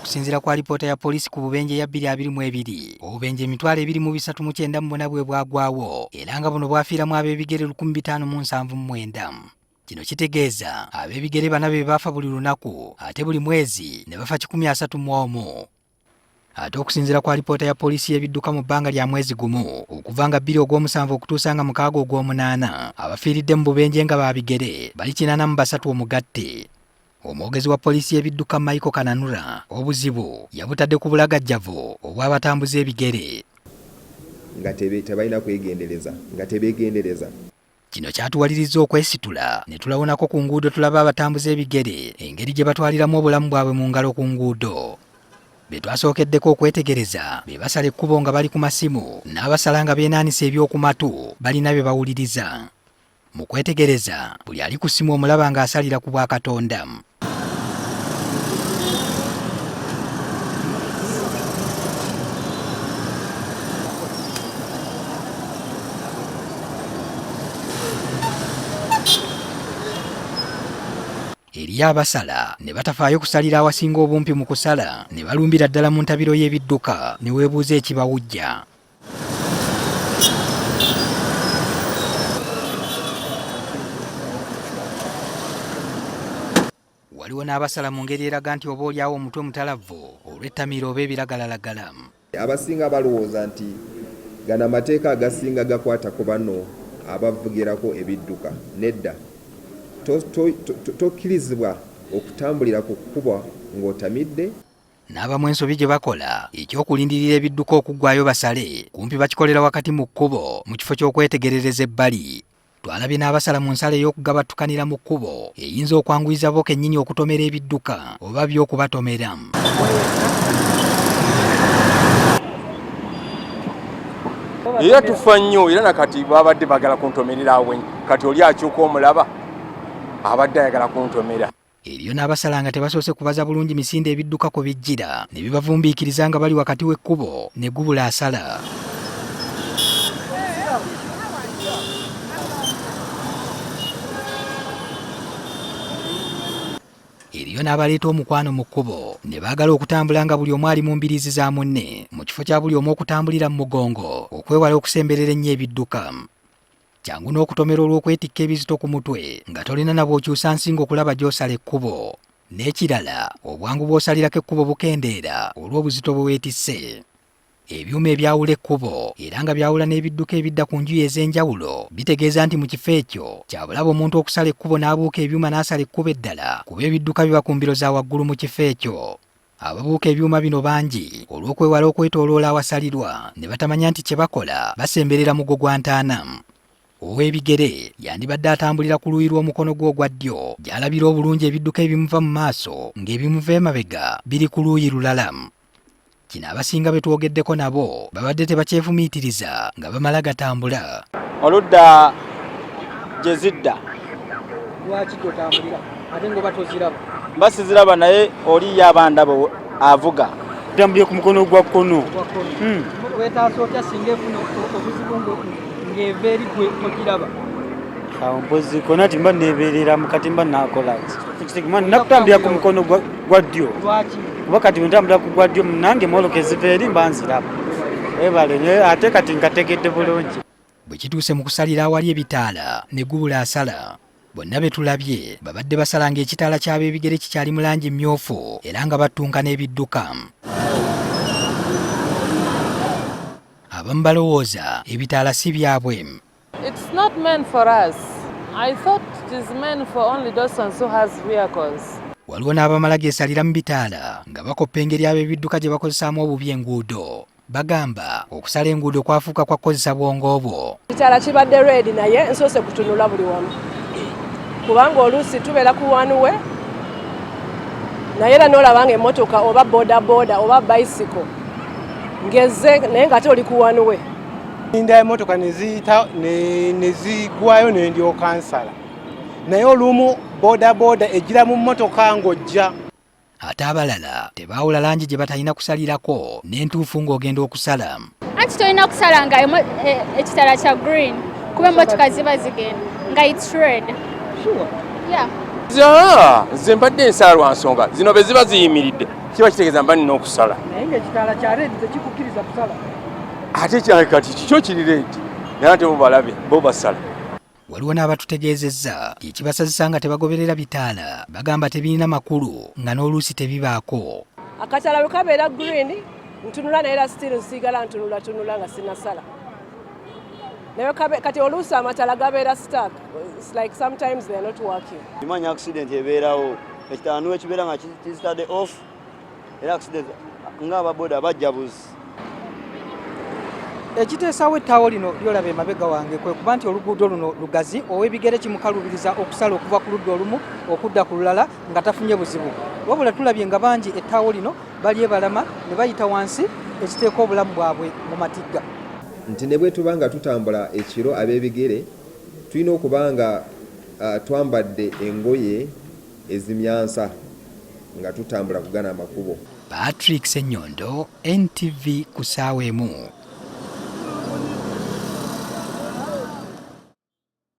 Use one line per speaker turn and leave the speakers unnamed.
Okusinziira kwa alipoota ya poliisi ku bubenje ya 2022, obubenje emitwalo 239 bwe bwagwawo era nga buno bwafiiramu ab'ebigere 1579. Kino kitegeeza ab'ebigere bana be bafa buli lunaku ate buli mwezi ne bafa 131. Ate okusinziira kwa alipoota ya poliisi y'ebidduka mu bbanga lya mwezi gumu okuva nga 2 Ogw'omusanvu okutuusa nga 6 Ogw'omunaana, abafiiridde mu bubenje nga babigere bali 83 omugatte. Omwogezi wa poliisi y'ebidduka Michael Kananura, Obuzibu yabutadde ku bulagajjavu obw'abatambuza ebigere.
Nga tebalina kwegendereza, nga tebeegendereza.
Kino kyatuwalirizza okwesitula ne tulawonako ku nguudo tulaba abatambuza ebigere engeri gye batwaliramu obulamu bwabwe mu ngalo ku nguudo. Be twasookeddeko okwetegereza be basala ekkubo nga bali ku masimu n'abasala nga beenaanisa eby'oku matu balina bye bawuliriza. Mu kwetegereza buli ali ku ssimu omulaba ng'asalira ku bwa Katonda. Eriyo abasala ne batafaayo kusalira awasinga obumpi mu kusala ne balumbira ddala mu ntabiro y'ebidduka ne weebuuza ekibawujja. Waliwo n'abasala mu ngeri eraga nti oba olyawo omutwe mutalavu olw'ettamiiro oba ebiragalalagala.
Abasinga balowooza nti gano amateeka agasinga gakwata ku bano abavugirako ebidduka. Nedda. Tokkirizibwa okutambulira ku kkubo ng'otamidde.
N'abamu ensobi gye bakola eky'okulindirira ebidduka okuggwayo basale kumpi bakikolera wakati mu kkubo mu kifo ky'okwetegerereza ebbali. Twalabye n'abasala mu nsala ey'okugabattukanira mu kkubo eyinza okwanguyiza bo kennyini okutomera ebidduka oba by'okubatomera.
Era tufa nnyo era nakati babadde bagala kuntomerera awe kati oli akyuka omulaba abadde ayagala kuntomera.
Eriyo n'abasala nga tebasoose kubaza bulungi misinde ebidduka ko bijjira ne bibavumbiikiriza nga bali wakati w'ekkubo ne gubula asala. Eriyo n'abaleeta omukwano mu kkubo ne baagala okutambula nga buli omu ali mu mbiriizi za munne mu kifo kya buli omu okutambulira mu mugongo okwewala okusemberera ennyo ebidduka. Kyangu n'okutomera olw'okwetikka ebizito ku mutwe nga tolina na bw'okyusa nsinga okulaba gy'osala ekkubo. N'ekirala obwangu bw'osalirako ekkubo bukendeera olw'obuzito bwe weetisse. Ebyuma ebyawula ekkubo era nga byawula n'ebidduka ebidda ku njuyi ez'enjawulo bitegeeza nti mu kifo ekyo kyabulaba omuntu okusala ekkubo n'abuuka ebyuma n'asala ekkubo eddala kuba ebidduka biba ku mbiro za waggulu mu kifo ekyo. Ababuuka ebyuma bino bangi olw'okwewala okwetooloola awasalirwa ne batamanya nti kye bakola basemberera mugo gwa ntaana. Ow'ebigere yandibadde atambulira ku luuyi lw'omukono gwe ogwa ddyo gy'alabira obulungi ebidduka ebimuva mu maaso ng'ebimuva emabega biri ku luuyi lulala. Kino abasinga be twogeddeko nabo babadde tebakyefumiitiriza nga bamala gatambula.
Oludda gye zidda.
Lwaki totambulira ate ng'oba toziraba?
Mba siziraba naye oli y'abandaba avuga.
Tambulye ku mukono gwa kkono. Weetaasa otya singa efuna obuzibu ng'eva eri gw'ogiraba?
Awo mpozi kona timba neberera mukati mba nakola kitegema nakutambira ku mukono gwa ddyo.
Lwaki?
Kuba kati ntambula ku gwa ddyo nange mwolokezi veri mbanziraba. Ebale ate kati nkategedde bulungi.
Bwe kituuse mu kusalira awali ebitaala ne gubula asala. Bonna be tulabye babadde basala ng'ekitaala ky'ab'ebigere kikyali mu langi mmyufu era nga battunka n'ebidduka. Abamu balowooza ebitaala si byabwe.
It's not meant for us. I thought it is meant for only those ones who has vehicles.
Waliwo n'abamala geesalira mu bitaala nga bakoppa engeri ab'ebidduka gye bakozesaamu obubi enguudo. Bagamba okusala enguudo kwafuuka kwa kukozesa bwongo bwo.
Ekitaala kibadde red naye nsoose kutunula buli wamu. Kubanga oluusi tubeera ku wanuwe naye era n'olabanga emmotoka oba bodaboda oba bicycle ngeze naye ng'ate oli ku wanuwe.
Ninda emotoka nezigwayo nendyoka nsala naye olumu bodaboda egira mu mmotoka ng'ojja.
Ate abalala tebaawula langi gye batalina kusalirako n'entuufu ng'ogenda okusala.
Anti tolina kusala nga ekitala kya green kuba emmotoka ziba zigenda nga it's red.
Sure.
Yeah.
Nze mbadde nsala lwa nsonga zino be ziba ziyimiridde kiba kitegeeza mba nina okusala
naye ng'ekitaala kya leedi tekikukkiriza kusala.
ate kyange kati kikyo kiri leedi naye ate mubalabe bo basala.
Waliwo n'abatutegeezezza ekibasazisa nga tebagoberera bitaala bagamba tebirina makulu nga n'oluusi tebibaako.
Akataala bwe kabeera green ntunula naye era still nsigala ntunula nga sinnasala. Naye kati oluusi amataala gabeera stuck. It's like sometimes they are not working.
Imanya accident ebeerawo ekitaanu ekibeera nga kizitadde off era accident ng'ababoda bajjabuzi.
Ekiteesaawo ettaawo lino lyolaba emabega wange kwe kuba nti oluguudo luno lugazi ow'ebigere kimukalubiriza okusala okuva ku ludda olumu okudda ku lulala nga tafunye buzibu. Wabula tulabye nga bangi ettaawo lino balyebalama ne bayita wansi ekiteeka obulamu bwabwe mu matigga.
Nti ne bwe tuba nga tutambula ekiro ab'ebigere tulina okuba nga twambadde engoye ezimyansa nga tutambula kugana amakubo.
Patrick Ssenyondo, NTV ku ssaawa emu.